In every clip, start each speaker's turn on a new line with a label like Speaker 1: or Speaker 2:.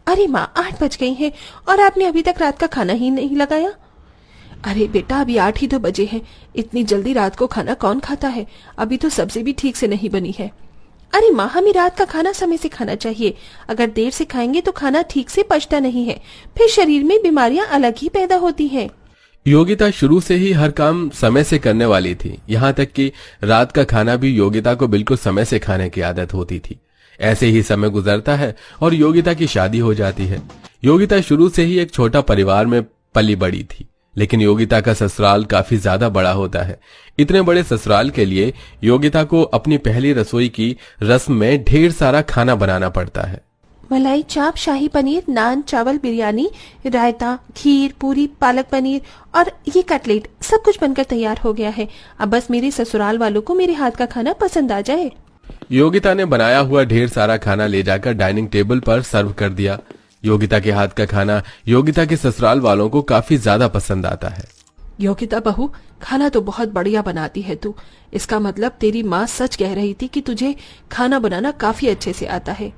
Speaker 1: अरे माँ, 8 बज गई हैं और आपने अभी तक रात का खाना ही नहीं लगाया। अरे बेटा, अभी 8 ही तो बजे हैं। इतनी जल्दी रात को खाना कौन खाता है? अभी तो सब्जी भी ठीक से नहीं बनी है। अरे माँ, हमें रात का खाना समय से खाना चाहिए। अगर देर से खाएंगे तो खाना ठीक से पचता नहीं है, फिर शरीर में बीमारियां अलग ही पैदा होती हैं।
Speaker 2: योगिता शुरू से ही हर काम समय से करने वाली थी। यहाँ तक कि रात का खाना भी योगिता को बिल्कुल समय से खाने की आदत होती थी। ऐसे ही समय गुजरता है और योगिता की शादी हो जाती है। योगिता शुरू से ही एक छोटा परिवार में पली बड़ी थी, लेकिन योगिता का ससुराल काफी ज्यादा बड़ा होता है। इतने बड़े ससुराल के लिए योगिता को अपनी पहली रसोई की रस्म में ढेर सारा खाना बनाना पड़ता है।
Speaker 1: मलाई चाप, शाही पनीर, नान, चावल, बिरयानी, रायता, खीर, पूरी, पालक पनीर और ये कटलेट सब कुछ बनकर तैयार हो गया है। अब बस मेरे ससुराल वालों को मेरे हाथ का खाना पसंद आ जाए।
Speaker 2: योगिता ने बनाया हुआ ढेर सारा खाना ले जाकर डाइनिंग टेबल पर सर्व कर दिया। योगिता के हाथ का खाना योगिता के ससुराल वालों को काफी ज्यादा पसंद आता है।
Speaker 1: योगिता बहू, खाना तो बहुत बढ़िया बनाती है तू। इसका मतलब तेरी माँ सच कह रही थी कि तुझे खाना बनाना काफी अच्छे से आता है।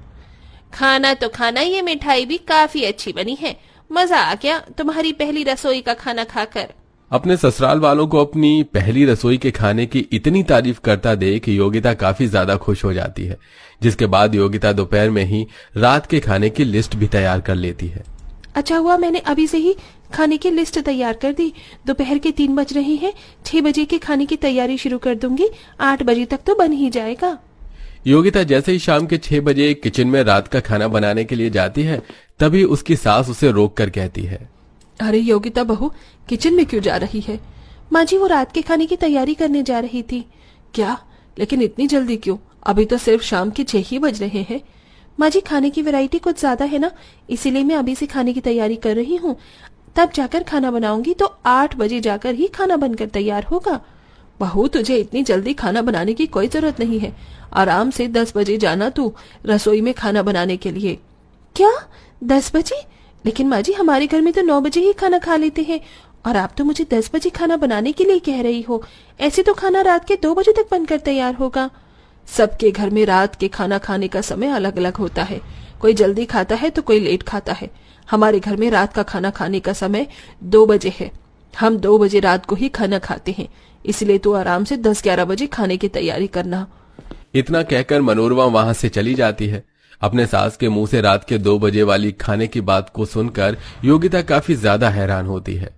Speaker 1: खाना तो खाना, ये मिठाई भी काफी अच्छी बनी है। मजा आ गया तुम्हारी पहली रसोई का खाना खाकर।
Speaker 2: अपने ससुराल वालों को अपनी पहली रसोई के खाने की इतनी तारीफ करता देख योगिता काफी ज्यादा खुश हो जाती है, जिसके बाद योगिता दोपहर में ही रात के खाने की लिस्ट भी तैयार कर लेती है।
Speaker 1: अच्छा हुआ मैंने अभी से ही खाने की लिस्ट तैयार कर दी। दोपहर के 3 बज रहे हैं, 6 बजे के खाने की तैयारी शुरू कर दूंगी। 8 बजे तक तो बन ही जाएगा।
Speaker 2: योगिता जैसे ही शाम के 6 बजे किचन में रात का खाना बनाने के लिए जाती है, तभी उसकी सास उसे रोक कर कहती है,
Speaker 1: अरे योगिता बहू, किचन में क्यों जा रही है? माँ जी, वो रात के खाने की तैयारी करने जा रही थी। क्या? लेकिन इतनी जल्दी क्यों? अभी तो सिर्फ शाम के 6 ही बज रहे हैं। माँ जी, खाने की वैरायटी कुछ ज्यादा है ना, इसीलिए मैं अभी से खाने की तैयारी कर रही हूँ। तब जाकर खाना बनाऊंगी तो 8 बजे जाकर ही खाना बनकर तैयार होगा। बहू, तुझे इतनी जल्दी खाना बनाने की कोई जरूरत नहीं है। आराम से 10 बजे जाना तू रसोई में खाना बनाने के लिए। क्या 10 बजे? लेकिन माँ जी, हमारे घर में तो 9 बजे ही खाना खा लेते हैं और आप तो मुझे 10 बजे खाना बनाने के लिए कह रही हो। ऐसे तो खाना रात के 2 बजे तक बनकर तैयार होगा। सबके घर में रात के खाना खाने का समय अलग अलग होता है। कोई जल्दी खाता है तो कोई लेट खाता है। हमारे घर में रात का खाना खाने का समय 2 बजे है। हम 2 बजे रात को ही खाना खाते हैं, इसलिए तू आराम से 10-11 बजे खाने की तैयारी करना।
Speaker 2: इतना कहकर मनोरमा वहां से चली जाती है। अपने सास के मुंह से रात के 2 बजे वाली खाने की बात को सुनकर योगिता काफी ज्यादा हैरान होती है।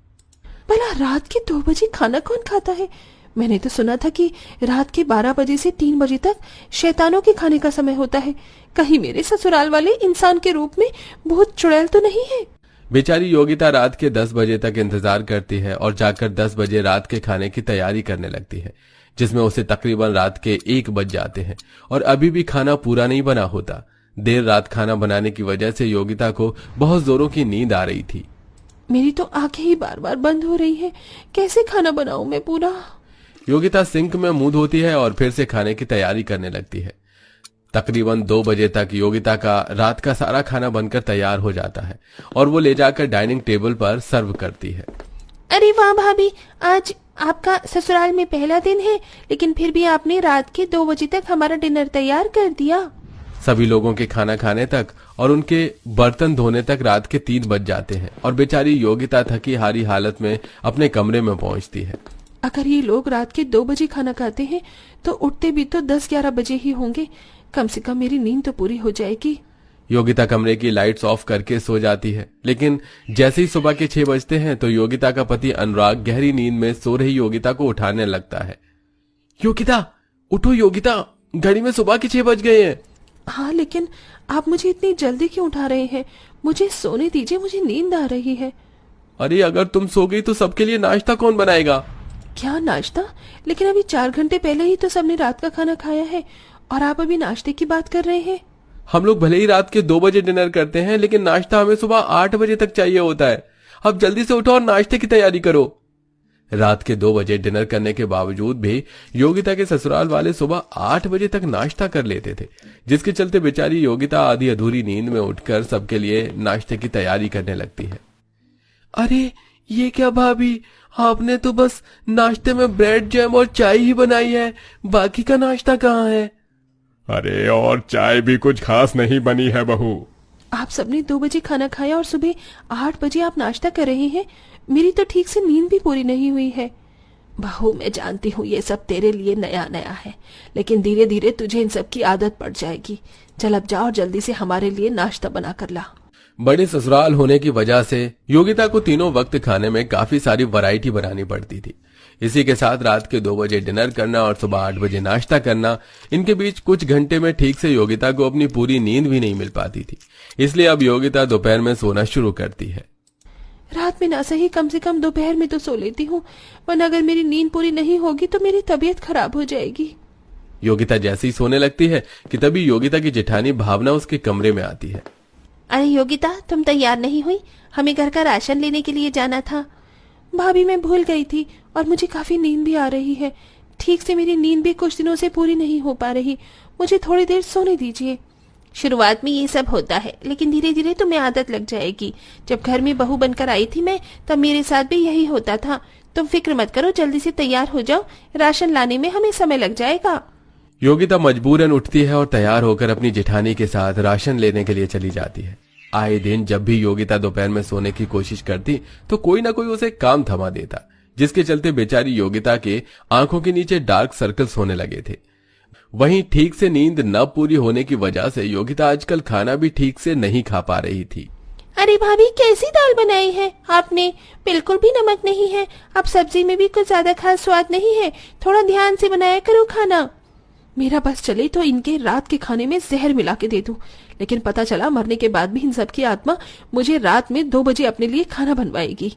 Speaker 1: भला रात के 2 बजे खाना कौन खाता है? मैंने तो सुना था कि रात के 12 बजे से 3 बजे तक शैतानों के खाने का समय होता है। कहीं मेरे ससुराल वाले इंसान के रूप में बहुत चुड़ैल तो नहीं है?
Speaker 2: बेचारी योगिता रात के 10 बजे तक इंतजार करती है और जाकर 10 बजे रात के खाने की तैयारी करने लगती है, जिसमें उसे तकरीबन रात के 1 बज जाते हैं और अभी भी खाना पूरा नहीं बना होता। देर रात खाना बनाने की वजह से योगिता को बहुत जोरों की नींद आ रही थी।
Speaker 1: मेरी तो आंखें ही बार बार बंद हो रही है। कैसे खाना बनाऊं मैं पूरा?
Speaker 2: योगिता सिंक में मुंह धोती है और फिर से खाने की तैयारी करने लगती है। तकरीबन 2 बजे तक योगिता का रात का सारा खाना बनकर तैयार हो जाता है और वो ले जाकर डाइनिंग टेबल पर सर्व करती है।
Speaker 1: अरे वाह भाभी, आज आपका ससुराल में पहला दिन है, लेकिन फिर भी आपने रात के 2 बजे तक हमारा डिनर तैयार कर दिया।
Speaker 2: सभी लोगों के खाना खाने तक और उनके बर्तन धोने तक रात के 3 बज जाते हैं और बेचारी योगिता थकी हारी हालत में अपने कमरे में पहुंचती है।
Speaker 1: अगर ये लोग रात के 2 बजे खाना खाते हैं तो उठते भी तो 10-11 बजे ही होंगे। कम से कम मेरी नींद तो पूरी हो जाएगी।
Speaker 2: योगिता कमरे की लाइट्स ऑफ करके सो जाती है, लेकिन जैसे ही सुबह के 6 बजते हैं तो योगिता का पति अनुराग गहरी नींद में सो रही योगिता को उठाने लगता है। योगिता उठो, योगिता घड़ी में सुबह के 6 बज गए हैं।
Speaker 1: हाँ, लेकिन आप मुझे इतनी जल्दी क्यों उठा रहे हैं? मुझे सोने दीजिए, मुझे नींद आ रही है।
Speaker 2: अरे अगर तुम सो गई तो सबके लिए नाश्ता कौन बनाएगा?
Speaker 1: क्या नाश्ता? लेकिन अभी 4 घंटे पहले ही तो सबने रात का खाना खाया है और आप अभी नाश्ते की बात कर रहे हैं।
Speaker 2: हम लोग भले ही रात के 2 बजे डिनर करते हैं, लेकिन नाश्ता हमें सुबह 8 बजे तक चाहिए होता है। अब जल्दी से उठो और नाश्ते की तैयारी करो। रात के 2 बजे डिनर करने के बावजूद भी योगिता के ससुराल वाले सुबह 8 बजे तक नाश्ता कर लेते थे, जिसके चलते बेचारी योगिता आधी अधूरी नींद में उठकर सबके लिए नाश्ते की तैयारी करने लगती है। अरे ये क्या भाभी, आपने तो बस नाश्ते में ब्रेड जैम और चाय ही बनाई है, बाकी का नाश्ता कहाँ है?
Speaker 3: अरे और चाय भी कुछ खास नहीं बनी है बहू।
Speaker 1: आप सबने 2 बजे खाना खाया और सुबह 8 बजे आप नाश्ता कर रहे हैं। मेरी तो ठीक से नींद भी पूरी नहीं हुई है। बहू, मैं जानती हूँ ये सब तेरे लिए नया नया है, लेकिन धीरे धीरे तुझे इन सब की आदत पड़ जाएगी। चल अब जा और जल्दी से हमारे लिए नाश्ता बना कर ला।
Speaker 2: बड़े ससुराल होने की वजह से योगिता को तीनों वक्त खाने में काफी सारी वैरायटी बनानी पड़ती थी। इसी के साथ रात के 2 बजे डिनर करना और सुबह 8 बजे नाश्ता करना, इनके बीच कुछ घंटे में ठीक से योगिता को अपनी पूरी नींद भी नहीं मिल पाती थी। इसलिए अब योगिता दोपहर में सोना शुरू करती है।
Speaker 1: रात में ना सही कम से कम दोपहर में तो सो लेती हूँ, वरना अगर मेरी नींद पूरी नहीं होगी तो मेरी तबीयत खराब हो जाएगी।
Speaker 2: योगिता जैसे ही सोने लगती है कि तभी योगिता की जेठानी भावना उसके कमरे में आती है।
Speaker 1: अरे योगिता, तुम तैयार नहीं हुई? हमें घर का राशन लेने के लिए जाना था। भाभी, मैं भूल गई थी और मुझे काफी नींद भी आ रही है। ठीक से मेरी नींद भी कुछ दिनों से पूरी नहीं हो पा रही। मुझे थोड़ी देर सोने दीजिए। शुरुआत में ये सब होता है, लेकिन धीरे धीरे तुम्हें आदत लग जाएगी। जब घर में बहू बनकर आई थी मैं, तब मेरे साथ भी यही होता था। तुम फिक्र मत करो, जल्दी से तैयार हो जाओ, राशन लाने में हमें समय लग जाएगा।
Speaker 2: योगिता मजबूरन उठती है और तैयार होकर अपनी जेठानी के साथ राशन लेने के लिए चली जाती है। आए दिन जब भी योगिता दोपहर में सोने की कोशिश करती तो कोई ना कोई उसे काम थमा देता, जिसके चलते बेचारी योगिता के आंखों के नीचे डार्क सर्कल्स होने लगे थे। वहीं ठीक से नींद न पूरी होने की वजह से योगिता आजकल खाना भी ठीक से नहीं खा पा रही थी।
Speaker 1: अरे भाभी, कैसी दाल बनाई है आपने? बिल्कुल भी नमक नहीं है। अब सब्जी में भी कुछ ज्यादा खास स्वाद नहीं है। थोड़ा ध्यान से बनाया करो खाना। मेरा बस चले तो इनके रात के खाने में जहर मिला के दे दूं, लेकिन पता चला मरने के बाद भी इन सब की आत्मा मुझे रात में 2 बजे अपने लिए खाना बनवाएगी।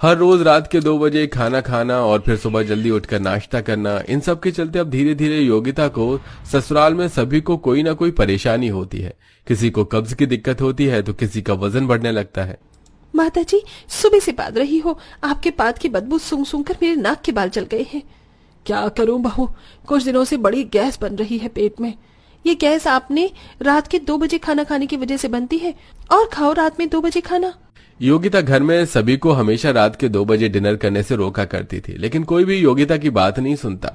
Speaker 2: हर रोज रात के 2 बजे खाना खाना और फिर सुबह जल्दी उठकर नाश्ता करना, इन सब के चलते अब धीरे धीरे योगिता को ससुराल में सभी को कोई ना कोई परेशानी होती है। किसी को कब्ज की दिक्कत होती है तो किसी का वजन बढ़ने लगता है।
Speaker 1: माता जी, सुबह से बात रही हो, आपके पाद की बदबू सूंघ सूंघ कर मेरे नाक के बाल जल गए हैं। क्या करूं बहू, कुछ दिनों से बड़ी गैस बन रही है पेट में। ये गैस आपने रात के 2 बजे खाना खाने की वजह से बनती है। और खाओ रात में 2 बजे खाना।
Speaker 2: योगिता घर में सभी को हमेशा रात के 2 बजे डिनर करने से रोका करती थी, लेकिन कोई भी योगिता की बात नहीं सुनता,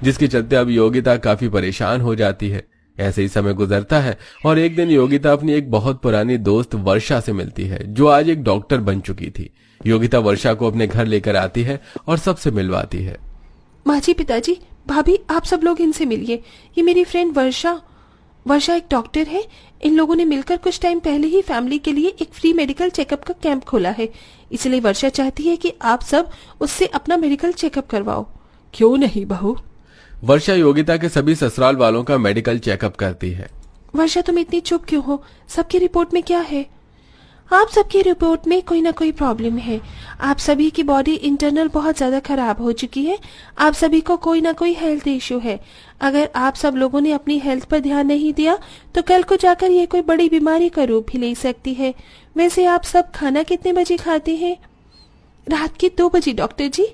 Speaker 2: जिसके चलते अब योगिता काफी परेशान हो जाती है। ऐसे ही समय गुजरता है और एक दिन योगिता अपनी एक बहुत पुरानी दोस्त वर्षा से मिलती है, जो आज एक डॉक्टर बन चुकी थी। योगिता वर्षा को अपने घर लेकर आती है और सबसे मिलवाती है।
Speaker 1: माँ जी, पिताजी, भाभी, आप सब लोग इनसे मिलिए। ये मेरी फ्रेंड वर्षा एक डॉक्टर है। इन लोगों ने मिलकर कुछ टाइम पहले ही फैमिली के लिए एक फ्री मेडिकल चेकअप का कैंप खोला है। इसलिए वर्षा चाहती है कि आप सब उससे अपना मेडिकल चेकअप करवाओ। क्यों नहीं बहू?
Speaker 2: वर्षा योगिता के सभी ससुराल वालों का मेडिकल चेकअप करती है।
Speaker 1: वर्षा, तुम इतनी चुप क्यों हो? सबकी रिपोर्ट में क्या है? आप सबकी रिपोर्ट में कोई ना कोई प्रॉब्लम है। आप सभी की बॉडी इंटरनल बहुत ज्यादा खराब हो चुकी है। आप सभी को कोई ना कोई हेल्थ इश्यू है। अगर आप सब लोगों ने अपनी हेल्थ पर ध्यान नहीं दिया तो कल को जाकर ये कोई बड़ी बीमारी का रूप भी ले सकती है। वैसे आप सब खाना कितने बजे खाते हैं? रात के 2 बजे डॉक्टर जी।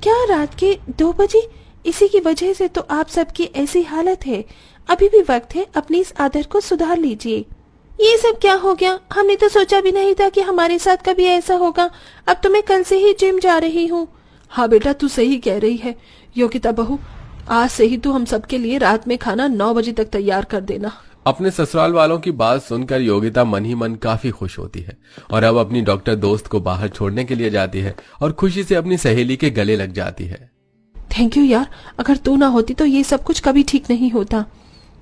Speaker 1: क्या रात के 2 बजे? इसी की वजह से तो आप सबकी ऐसी हालत है। अभी भी वक्त है, अपनी इस आदत को सुधार लीजिए। ये सब क्या हो गया? हमने तो सोचा भी नहीं था कि हमारे साथ कभी ऐसा होगा। अब तो मैं कल से ही जिम जा रही हूँ। हाँ बेटा, तू सही कह रही है। योगिता बहू, आज से ही तू हम सबके लिए रात में खाना 9 बजे तक तैयार कर देना।
Speaker 2: अपने ससुराल वालों की बात सुनकर योगिता मन ही मन काफी खुश होती है और अब अपनी डॉक्टर दोस्त को बाहर छोड़ने के लिए जाती है और खुशी से अपनी सहेली के गले लग जाती है।
Speaker 1: थैंक यू यार, अगर तू ना होती तो ये सब कुछ कभी ठीक नहीं होता।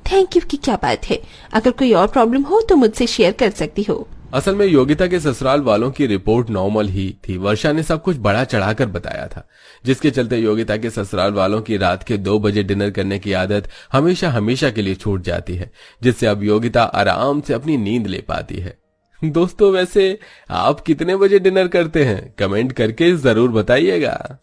Speaker 1: थैंक यू की क्या बात है? अगर कोई और प्रॉब्लम हो तो मुझसे शेयर कर सकती हो।
Speaker 2: असल में योगिता के ससुराल वालों की रिपोर्ट नॉर्मल ही थी। वर्षा ने सब कुछ बढ़ा चढ़ाकर बताया था, जिसके चलते योगिता के ससुराल वालों की रात के 2 बजे डिनर करने की आदत हमेशा हमेशा के लिए छूट जाती है, जिससे अब योगिता आराम से अपनी नींद ले पाती है। दोस्तों, वैसे आप कितने बजे डिनर करते हैं? कमेंट करके जरूर बताइएगा।